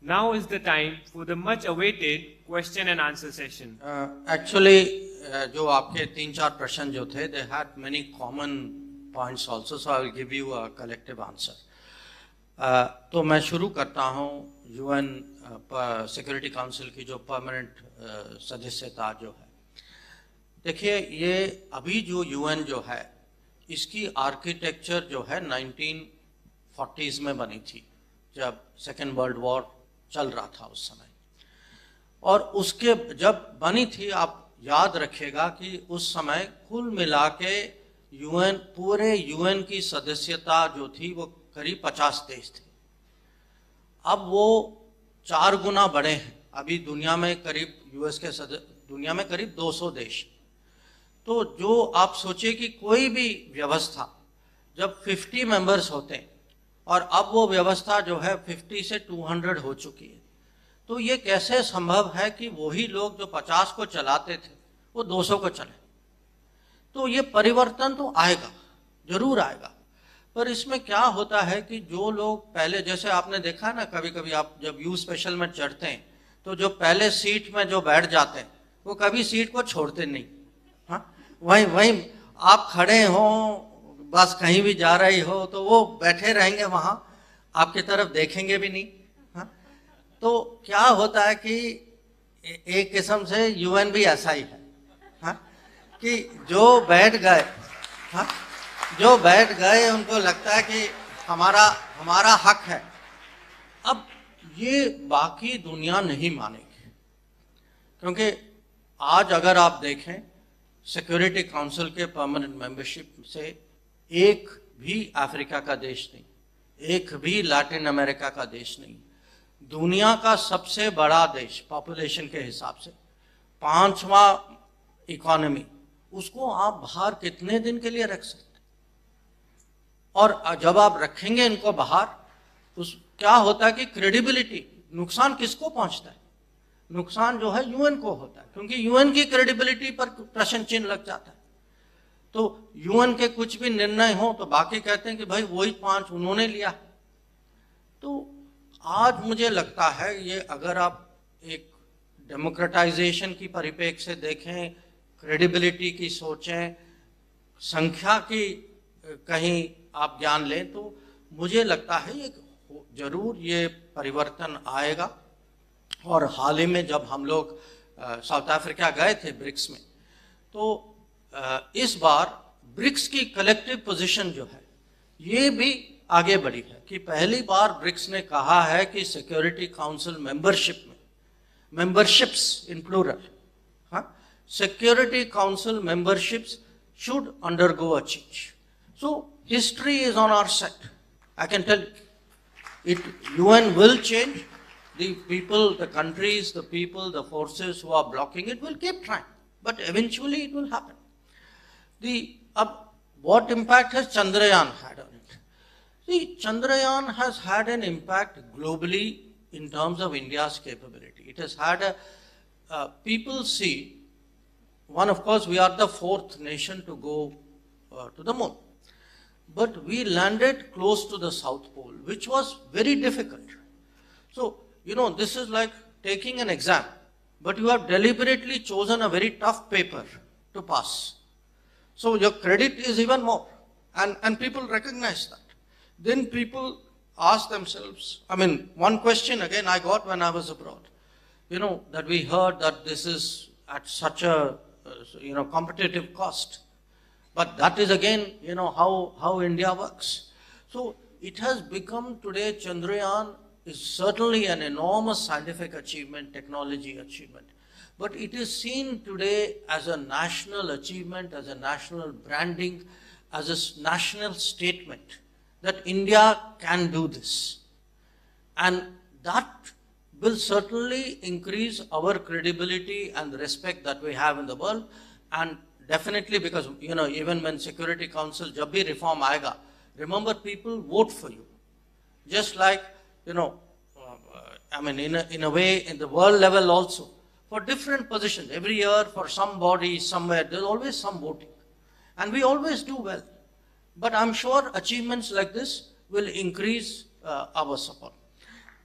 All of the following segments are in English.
Now is the time for the much awaited question and answer session. Actually, जो आपके 3-4 प्रश्न जो थे, they had many common points also, so I will give you a collective answer. तो मैं शुरू करता हूँ UN सिक्योरिटी काउंसिल की जो परमानेंट सदस्यता जो है. देखिए, ये अभी जो UN जो है, इसकी आर्किटेक्चर जो है 1940s में बनी थी, जब सेकेंड वर्ल्ड वॉर चल रहा था उस समय. और उसके जब बनी थी, आप याद रखिएगा कि उस समय कुल मिला के UN, पूरे UN की सदस्यता जो थी वो करीब 50 देश थे. अब वो 4 गुना बढ़े हैं. अभी दुनिया में करीब US के दुनिया में करीब 200 देश. तो जो आप सोचिए कि कोई भी व्यवस्था जब 50 मेंबर्स होते हैं और अब वो व्यवस्था जो है 50 से 200 हो चुकी है, तो ये कैसे संभव है कि वही लोग जो 50 को चलाते थे वो 200 को चले. तो ये परिवर्तन तो आएगा, जरूर आएगा. पर इसमें क्या होता है कि जो लोग पहले, जैसे आपने देखा ना, कभी कभी आप जब यू स्पेशल में चढ़ते हैं तो जो पहले सीट में जो बैठ जाते हैं वो कभी सीट को छोड़ते नहीं. हाँ, वहीं आप खड़े हो, बस कहीं भी जा रही हो तो वो बैठे रहेंगे वहां, आपकी तरफ देखेंगे भी नहीं. हाँ, तो क्या होता है कि एक किस्म से UN भी ऐसा ही है. हाँ, कि जो बैठ गए, हाँ, जो बैठ गए उनको लगता है कि हमारा हक है. अब ये बाकी दुनिया नहीं मानेगी, क्योंकि आज अगर आप देखें सिक्योरिटी काउंसिल के परमानेंट मेंबरशिप से एक भी अफ्रीका का देश नहीं, एक भी लैटिन अमेरिका का देश नहीं. दुनिया का सबसे बड़ा देश पॉपुलेशन के हिसाब से, 5वां इकोनॉमी, उसको आप बाहर कितने दिन के लिए रख सकते? और जब आप रखेंगे इनको बाहर, उस क्या होता है कि क्रेडिबिलिटी, नुकसान किसको पहुंचता है? नुकसान जो है UN को होता है, क्योंकि UN की क्रेडिबिलिटी पर प्रश्न चिन्ह लग जाता है. तो UN के कुछ भी निर्णय हो तो बाकी कहते हैं कि भाई वही 5 उन्होंने लिया. तो आज मुझे लगता है ये, अगर आप एक डेमोक्रेटाइजेशन की परिप्रेक्ष्य से देखें, क्रेडिबिलिटी की सोचें, संख्या की कहीं आप ज्ञान लें, तो मुझे लगता है ये जरूर ये परिवर्तन आएगा. और हाल ही में जब हम लोग साउथ अफ्रीका गए थे ब्रिक्स में, तो इस बार ब्रिक्स की कलेक्टिव पोजीशन जो है ये भी आगे बढ़ी है कि पहली बार ब्रिक्स ने कहा है कि सिक्योरिटी काउंसिल मेंबरशिप में, मेंबरशिप्स इन प्लूरल, हाँ, security council memberships should undergo a change. So history is on our side. I can tell you, UN will change. The people, the countries, the people, the forces who are blocking it will keep trying, but eventually it will happen. What impact has Chandrayaan had on it? See, Chandrayaan has had an impact globally in terms of India's capability. It has had people see, one, of course, we are the 4th nation to go to the moon. But we landed close to the South Pole, which was very difficult. So, this is like taking an exam, but you have deliberately chosen a very tough paper to pass. So your credit is even more, and people recognize that. Then people ask themselves, one question again I got when I was abroad, that we heard that this is at such a, competitive cost. But that is again, how India works. So it has become today, Chandrayaan is certainly an enormous scientific achievement, technology achievement. But it is seen today as a national achievement, as a national branding, as a national statement that India can do this. And that will certainly increase our credibility and the respect that we have in the world. And definitely, because, even when Security Council, jab bhi reform aayega, remember, people vote for you. Just like, in a way, in the world level also, for different positions, every year for some body, somewhere, there's always some voting. And we always do well. But I'm sure achievements like this will increase our support.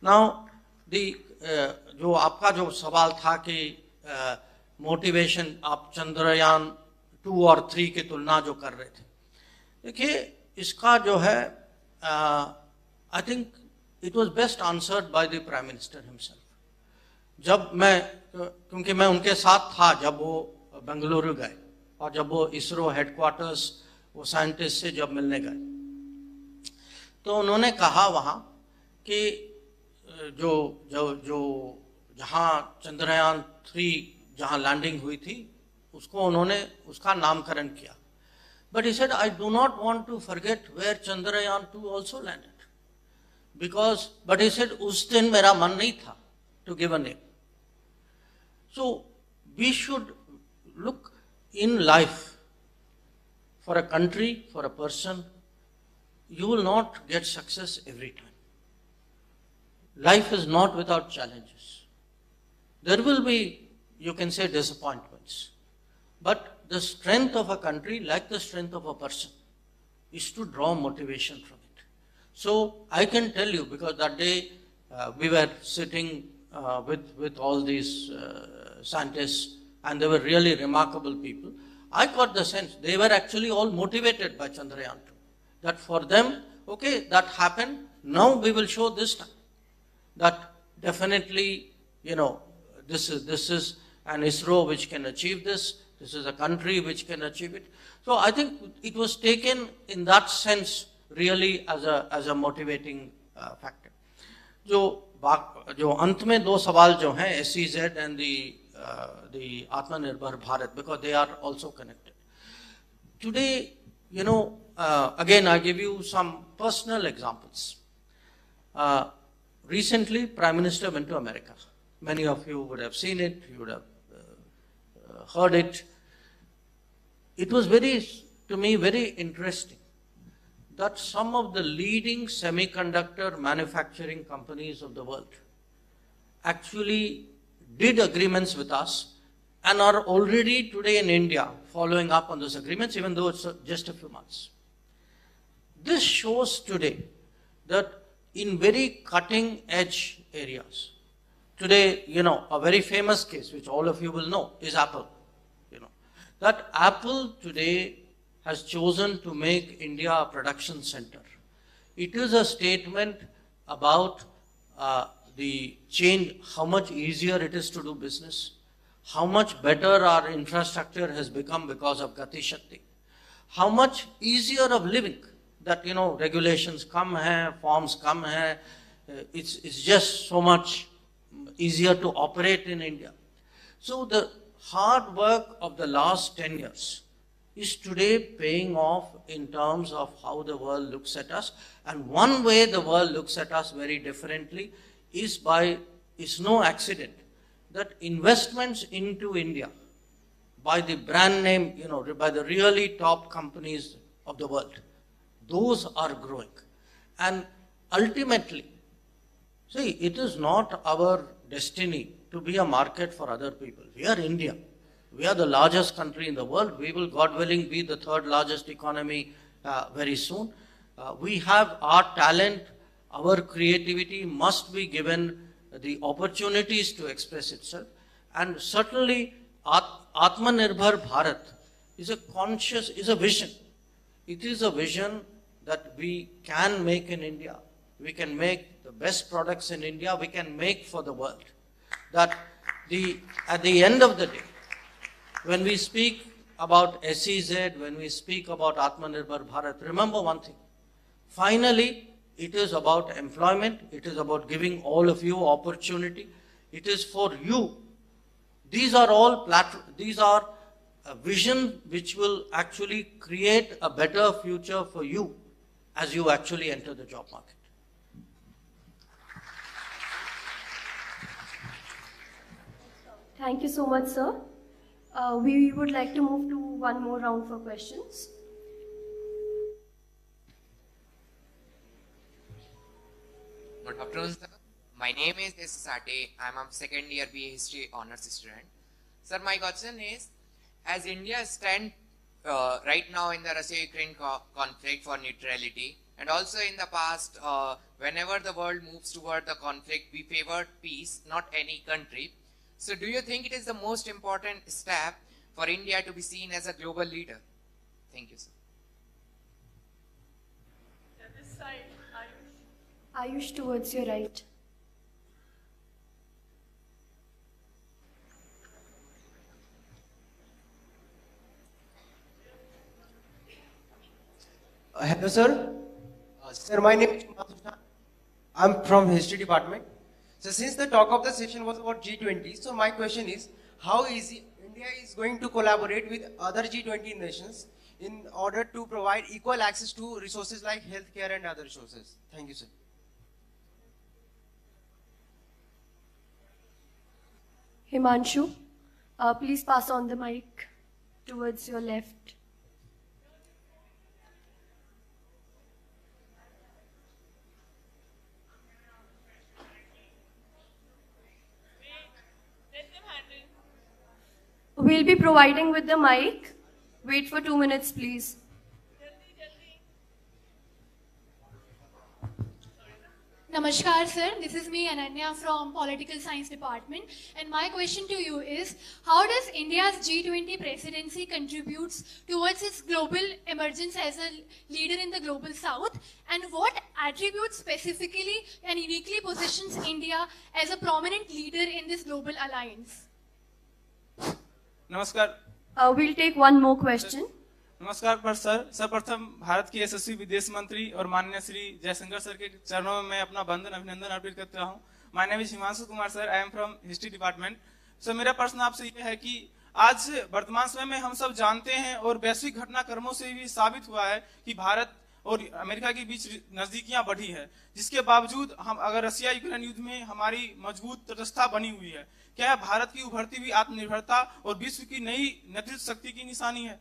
Now, जो आपका जो सवाल था कि motivation आप चंद्रयान 2 और 3 की तुलना जो कर रहे थे, देखिए इसका जो है I think it was best answered by the prime minister himself. जब मैं, क्योंकि मैं उनके साथ था जब वो बेंगलुरु गए और जब वो इसरो हेडक्वार्टर्स वो साइंटिस्ट से जब मिलने गए, तो उन्होंने कहा वहाँ कि जो जो जो जहाँ चंद्रयान 3 जहाँ लैंडिंग हुई थी उसको उन्होंने उसका नामकरण किया. But he said I do not want to forget where Chandrayaan 2 also landed because, but he said उस दिन मेरा मन नहीं था to give a name. So we should look in life, for a country, for a person, you will not get success every time. Life is not without challenges. There will be, you can say, disappointments. But the strength of a country, like the strength of a person, is to draw motivation from it. So I can tell you, because that day we were sitting with all these scientists, and they were really remarkable people. I got the sense they were actually all motivated by Chandrayaan 2. That for them, okay, that happened, now we will show this time. That definitely, you know, this is an ISRO which can achieve this, this is a country which can achieve it. So I think it was taken in that sense really as a motivating factor. जो अंत में दो सवाल जो हैं SEZ and the Atmanirbhar Bharat, because they are also connected. Today, you know, again I give you some personal examples. Recently, Prime Minister went to America. Many of you would have seen it, you would have heard it. It was to me, very interesting that some of the leading semiconductor manufacturing companies of the world actually did agreements with us and are already today in India following up on those agreements, even though it's just a few months. This shows today that in very cutting edge areas, today, you know, a very famous case which all of you will know is Apple. You know, that Apple today has chosen to make India a production center. It is a statement about the change, how much easier it is to do business, how much better our infrastructure has become because of Gati Shakti, how much easier of living, that, you know, regulations come hai, forms come hai, it's just so much easier to operate in India. So the hard work of the last 10 years is today paying off in terms of how the world looks at us. And one way the world looks at us very differently is it's no accident that investments into India by the brand name, you know, by the really top companies of the world, those are growing. And ultimately, see, it is not our destiny to be a market for other people. We are India. We are the largest country in the world. We will, God willing, be the third largest economy very soon. We have our talent, our creativity must be given the opportunities to express itself. And certainly, Atmanirbhar Bharat is a vision. It is a vision that we can make in India. We can make the best products in India. We can make for the world. That at the end of the day, when we speak about SEZ, when we speak about Atmanirbhar Bharat, remember one thing. Finally, it is about employment. It is about giving all of you opportunity. It is for you. These are all these are a vision which will actually create a better future for you as you actually enter the job market. Thank you so much, sir. We would like to move to one more round for questions. Good afternoon, sir. My name is Sate. I am a second year BA History Honours student. Sir, my question is, as India stands right now in the Russia-Ukraine conflict for neutrality And also in the past, whenever the world moves toward the conflict, we favored peace, not any country. So do you think it is the most important step for India to be seen as a global leader? Thank you, sir. This side, Ayush. Ayush, towards your right. Hello, sir. Sir, my name is Himanshu. I'm from History Department. So, since the talk of the session was about G20, so my question is, how easy India is going to collaborate with other G20 nations in order to provide equal access to resources like healthcare and other resources? Thank you, sir. Himanshu, please pass on the mic towards your left. We'll be providing with the mic. Wait for 2 minutes, please. Namaskar, sir. This is me, Ananya, from Political Science Department. And my question to you is, how does India's G20 presidency contributes towards its global emergence as a leader in the global south? And what attributes specifically and uniquely positions India as a prominent leader in this global alliance? नमस्कार. We'll take one more question. नमस्कार पर sir, सर्वप्रथम भारत के यशस्वी विदेश मंत्री और माननीय Shri Jaishankar sir के चरणों में मैं अपना वंदन अभिनंदन अर्पित करता हूं. My name is Himanshu Kumar sir, I am from history department. Sir, मेरा प्रश्न आपसे ये है कि आज वर्तमान समय में हम सब जानते हैं और वैश्विक घटनाक्रमों से भी साबित हुआ है कि भारत और अमेरिका के बीच नजदीकियां बढ़ी है, जिसके बावजूद हम अगर रशिया यूक्रेन युद्ध में हमारी मजबूत तटस्थता बनी हुई है, क्या भारत की उभरती हुई आत्मनिर्भरता और विश्व की नई नेतृत्व शक्ति की निशानी है?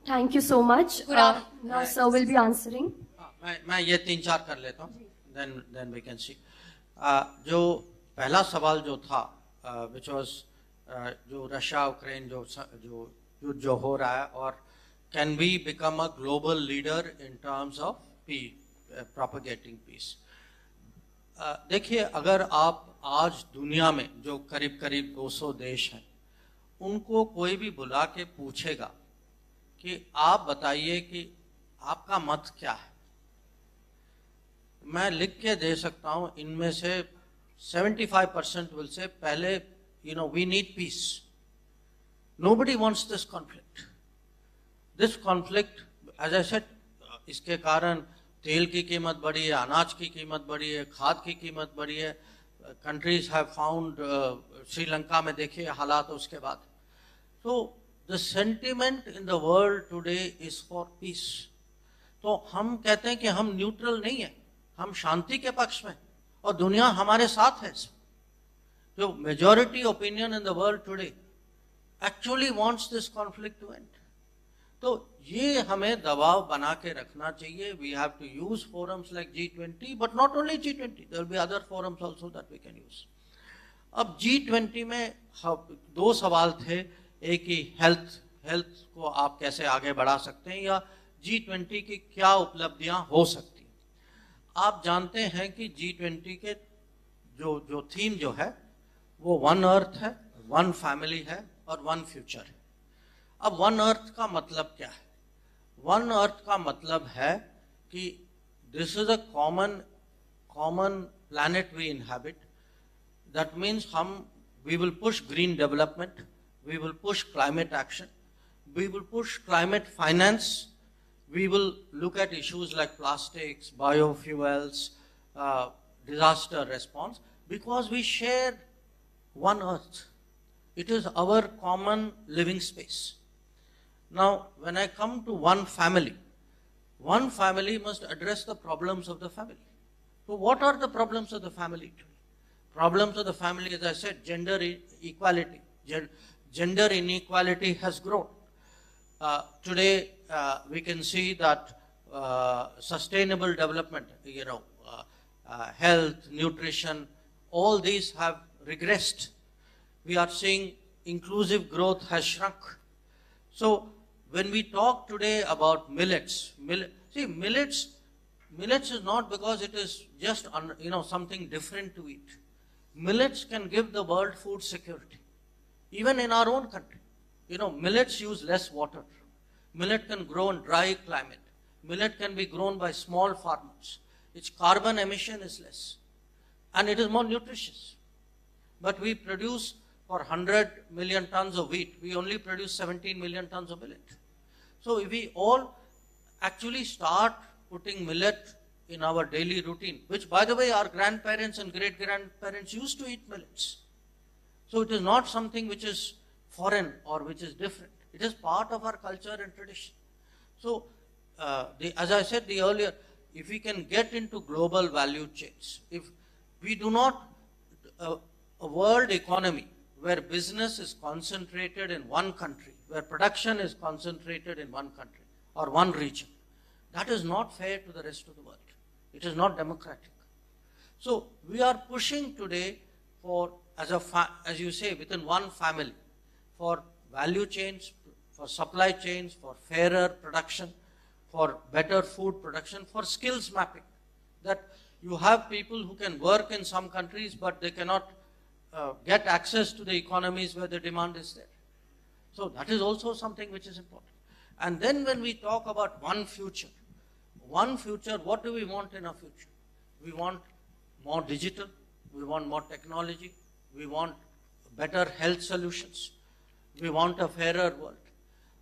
Thank you so much. Now sir will be answering. मैं ये 3-4 कर लेता हूँ, then we can see. जो पहला सवाल जो था, which was जो रशिया यूक्रेन जो युद्ध जो हो रहा है, और can we become a global leader in terms of propagating peace? देखिए, अगर आप आज दुनिया में जो करीब करीब 200 देश हैं, उनको कोई भी बुला के पूछेगा कि आप बताइए कि आपका मत क्या है, मैं लिख के दे सकता हूं, इनमें से 75% विल से पहले we need peace. Nobody wants this conflict. This conflict, as I said, इसके कारण तेल की कीमत बढ़ी है, अनाज की कीमत बढ़ी है, खाद की कीमत बढ़ी है. Countries have found, श्रीलंका में देखिए हालात उसके बाद. So the sentiment in the world today is for peace. तो हम कहते हैं कि हम न्यूट्रल नहीं है, हम शांति के पक्ष में, और दुनिया हमारे साथ है. जो majority opinion in the world today actually wants this conflict to end. तो ये हमें दबाव बना के रखना चाहिए. We have to use forums like G20, but not only G20. There will be other forums also that we can use. अब G20 में 2 सवाल थे. एक ही हेल्थ को आप कैसे आगे बढ़ा सकते हैं, या G20 की क्या उपलब्धियां हो सकती हैं. आप जानते हैं कि G20 के जो थीम जो है वो वन अर्थ है, वन फैमिली है और वन फ्यूचर है. अब वन अर्थ का मतलब क्या है? वन अर्थ का मतलब है कि this is a common planet we inhabit. That means we will push green development, we will push climate action, we will push climate finance, we will look at issues like plastics, biofuels, disaster response, because we share one earth. It is our common living space. Now, when I come to one family must address the problems of the family. So what are the problems of the family today? Problems of the family, as I said, gender equality. Gender inequality has grown. Today, we can see that sustainable development, health, nutrition, all these have regressed. We are seeing inclusive growth has shrunk. So when we talk today about millets, See, millets is not because it is just something different to eat. Millets can give the world food security, even in our own country. Millets use less water. Millet can grow in dry climate. Millet can be grown by small farmers. Its carbon emission is less, and it is more nutritious. But we produce, for 100 million tons of wheat, we only produce 17 million tons of millet. So if we all actually start putting millet in our daily routine, which by the way our grandparents and great-grandparents used to eat millets. So it is not something which is foreign or which is different. It is part of our culture and tradition. So as I said earlier, if we can get into global value chains, if we do not, a world economy where business is concentrated in one country, where production is concentrated in one country or one region, that is not fair to the rest of the world. It is not democratic. So we are pushing today for, as you say, within one family, for value chains, for supply chains, for fairer production, for better food production, for skills mapping. That you have people who can work in some countries, but they cannot get access to the economies where the demand is there. So that is also something which is important. And then when we talk about one future, what do we want in our future? We want more digital, we want more technology, we want better health solutions, we want a fairer world.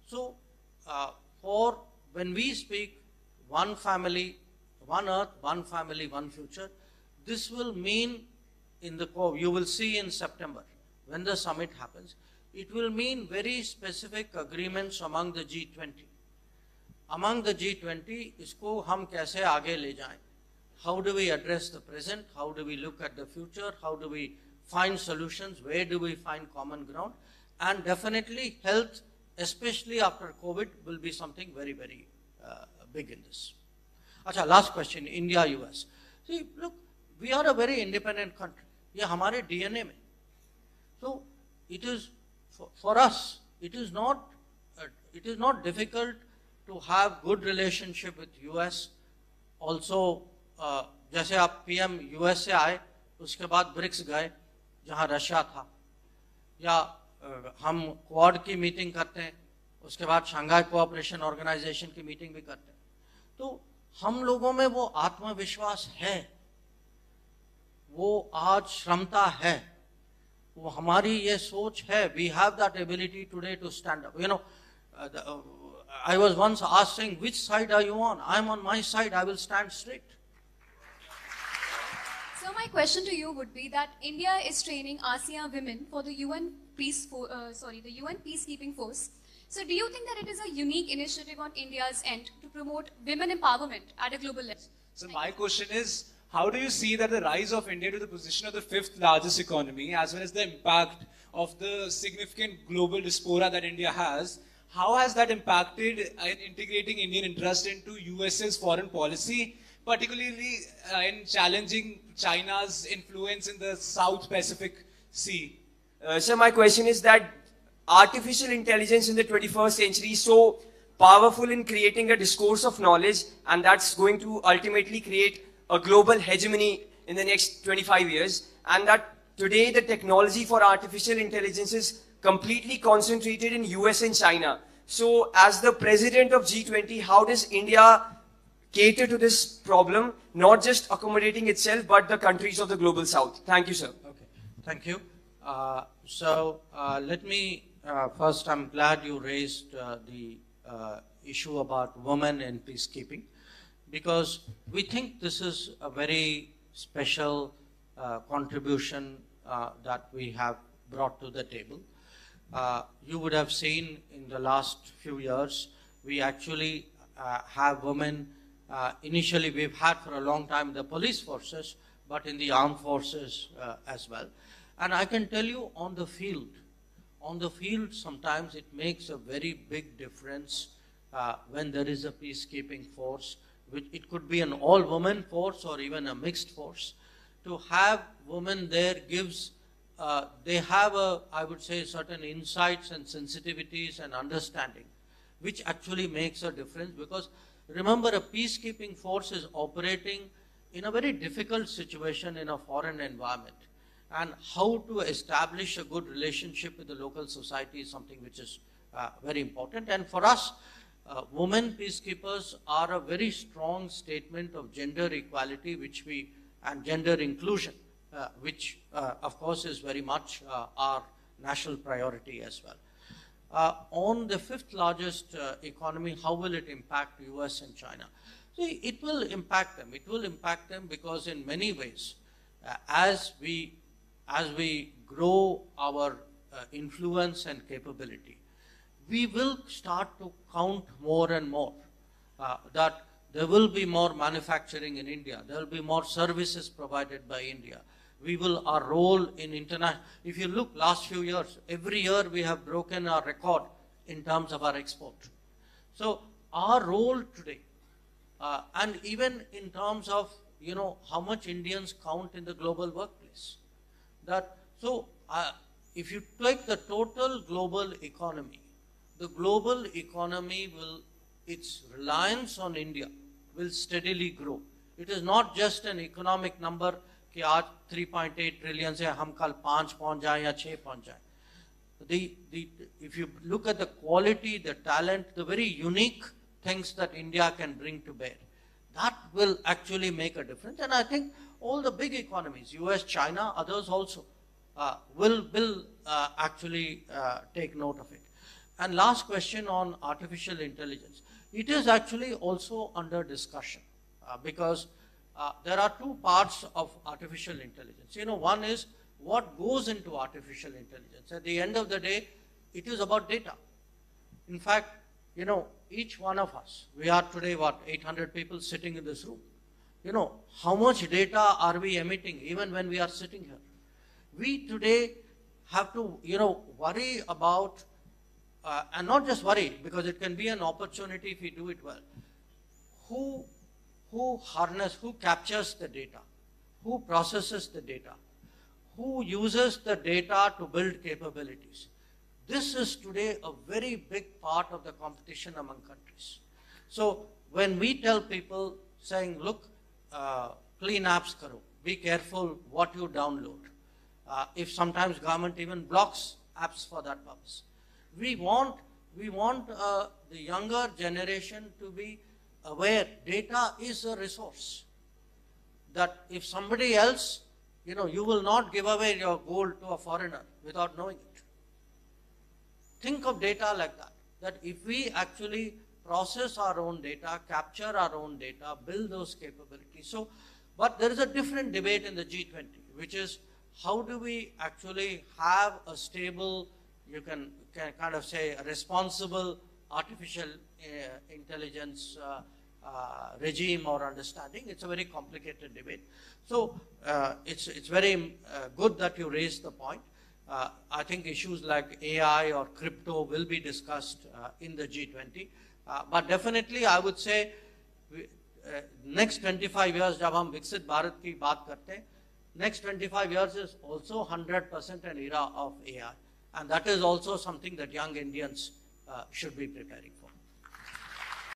So when we speak one family, one earth, one family, one future, this will mean you will see in September, when the summit happens, it will mean very specific agreements among the G20. Among the G20, isko hum kaise aage le jaएं? How do we address the present? How do we look at the future? How do we find solutions? Where do we find common ground? And definitely health, especially after COVID, will be something very, very big in this. Acha, last question, India, US. See, look, we are a very independent country. ये हमारे DNA में. So it is for us. It is not difficult to have good relationship with US. Also, जैसे आप PM US से आए, उसके बाद BRICS गए, जहाँ रशिया था, या हम क्वाड की मीटिंग करते हैं, उसके बाद शंघाई कोऑपरेशन ऑर्गेनाइजेशन की मीटिंग भी करते हैं. तो हम लोगों में वो आत्मविश्वास है, वो आज क्षमता है, वो हमारी ये सोच है. We have that ability today to stand up. I was once asked, saying, which side are you on? I'm on my side. I will stand straight. So my question to you would be that India is training ASEAN women for the UN peacekeeping force. So do you think that it is a unique initiative on India's end to promote women empowerment at a global level? So my question is, how do you see that the rise of India to the position of the 5th largest economy, as well as the impact of the significant global diaspora that India has, how has that impacted in integrating Indian interest into US's foreign policy, particularly in challenging China's influence in the South Pacific Sea? So my question is that artificial intelligence in the 21st century is so powerful in creating a discourse of knowledge, and that's going to ultimately create a global hegemony in the next 25 years, and that today the technology for artificial intelligence is completely concentrated in US and China. So as the president of G20, how does India cater to this problem, not just accommodating itself, but the countries of the global south? Thank you, sir. Okay, thank you. Let me, first, I'm glad you raised the issue about women in peacekeeping, because we think this is a very special contribution that we have brought to the table. You would have seen in the last few years, we actually have women, initially we've had for a long time the police forces, but in the armed forces as well. And I can tell you on the field sometimes it makes a very big difference when there is a peacekeeping force. It could be an all-woman force or even a mixed force. To have women there gives, they have I would say, certain insights and sensitivities and understanding, which actually makes a difference, because Remember, a peacekeeping force is operating in a very difficult situation in a foreign environment. And how to establish a good relationship with the local society is something which is very important. And for us, women peacekeepers are a very strong statement of gender equality, and gender inclusion, which of course is very much our national priority as well. On the fifth largest economy, how will it impact US and China? See, it will impact them. It will impact them because in many ways, as we grow our influence and capability, we will start to count more and more that there will be more manufacturing in India. There will be more services provided by India. Our role in international, if you look last few years, every year we have broken our record in terms of our export. So our role today, and even in terms of, how much Indians count in the global workplace. If you take the total global economy, the global economy its reliance on India will steadily grow. It is not just an economic number कि आज 3.8 trillion से हम कल 5 पहुंच जाएं या 6 पहुंच जाएं. If you look at the quality, the talent, the very unique things that India can bring to bear, that will actually make a difference. And I think all the big economies, US, China, others also, will actually take note of it. And last question on artificial intelligence. It is actually also under discussion because there are two parts of artificial intelligence. One is what goes into artificial intelligence. At the end of the day, it is about data. In fact, each one of us, we are today, 800 people sitting in this room. How much data are we emitting even when we are sitting here? We today have to, worry about, and not just worry, because it can be an opportunity if we do it well. Who captures the data? Who processes the data? Who uses the data to build capabilities? This is today a very big part of the competition among countries. So when we tell people saying, look, clean apps karo, be careful what you download. If sometimes government even blocks apps for that purpose. We want the younger generation to be aware data is a resource. That if somebody else, you will not give away your gold to a foreigner without knowing it. Think of data like that. That if we actually process our own data, capture our own data, build those capabilities. But there is a different debate in the G20, which is how do we actually have a stable, you can kind of say, a responsible artificial intelligence regime or understanding. It's a very complicated debate. So it's very good that you raised the point. I think issues like AI or crypto will be discussed in the G20. But definitely I would say next 25 years, जब हम विकसित भारत की बात करते हैं, next 25 years is also 100% an era of AI. And that is also something that young Indians should be preparing for.